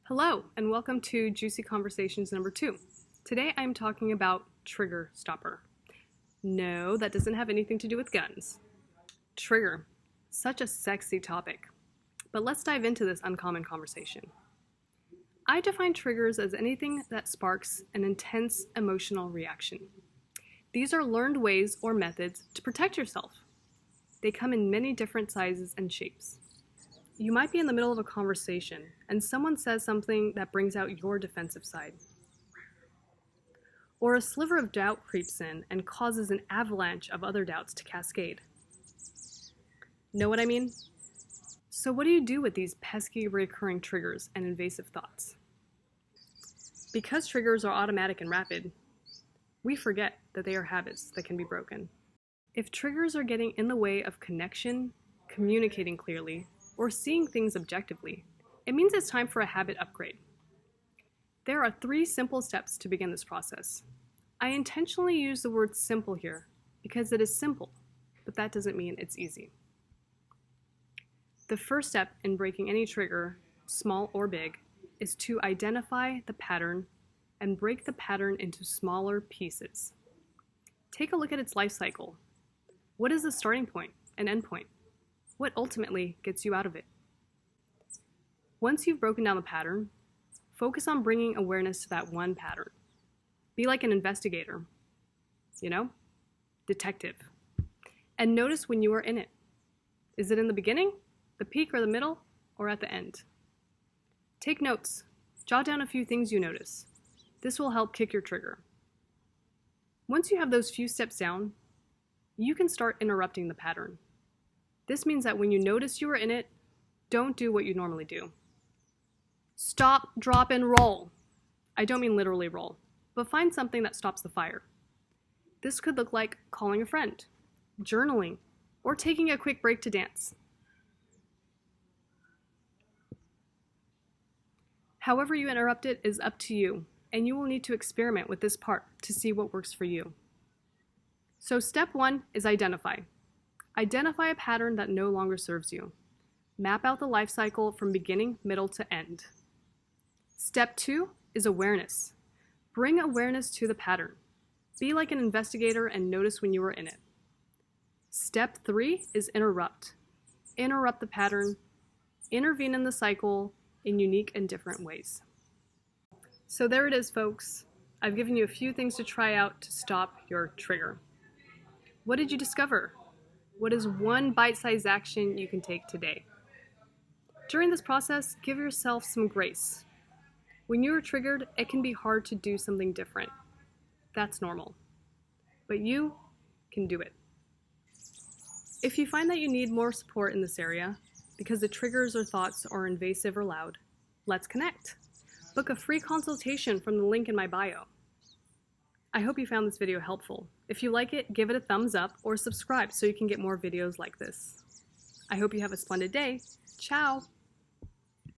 Hello, and welcome to Juicy Conversations number 2. Today I'm talking about trigger stopper. No, that doesn't have anything to do with guns. Trigger. Such a sexy topic. But let's dive into this uncommon conversation. I define triggers as anything that sparks an intense emotional reaction. These are learned ways or methods to protect yourself. They come in many different sizes and shapes. You might be in the middle of a conversation and someone says something that brings out your defensive side. Or a sliver of doubt creeps in and causes an avalanche of other doubts to cascade. Know what I mean? So what do you do with these pesky recurring triggers and invasive thoughts? Because triggers are automatic and rapid, we forget that they are habits that can be broken. If triggers are getting in the way of connection, communicating clearly, or seeing things objectively, it means it's time for a habit upgrade. There are 3 simple steps to begin this process. I intentionally use the word simple here because it is simple, but that doesn't mean it's easy. The first step in breaking any trigger, small or big, is to identify the pattern and break the pattern into smaller pieces. Take a look at its life cycle. What is the starting point and end point? What ultimately gets you out of it? Once you've broken down the pattern, focus on bringing awareness to that one pattern. Be like an investigator, detective. And notice when you are in it. Is it in the beginning, the peak, or the middle, or at the end? Take notes. Jot down a few things you notice. This will help kick your trigger. Once you have those few steps down, you can start interrupting the pattern. This means that when you notice you are in it, don't do what you normally do. Stop, drop, and roll. I don't mean literally roll, but find something that stops the fire. This could look like calling a friend, journaling, or taking a quick break to dance. However you interrupt it is up to you, and you will need to experiment with this part to see what works for you. So step 1 is identify. Identify a pattern that no longer serves you. Map out the life cycle from beginning, middle to end. Step 2 is awareness. Bring awareness to the pattern. Be like an investigator and notice when you are in it. Step 3 is interrupt. Interrupt the pattern. Intervene in the cycle in unique and different ways. So there it is, folks. I've given you a few things to try out to stop your trigger. What did you discover? What is one bite-sized action you can take today? During this process, give yourself some grace. When you are triggered, it can be hard to do something different. That's normal. But you can do it. If you find that you need more support in this area, because the triggers or thoughts are invasive or loud, let's connect. Book a free consultation from the link in my bio. I hope you found this video helpful. If you like it, give it a thumbs up or subscribe so you can get more videos like this. I hope you have a splendid day. Ciao!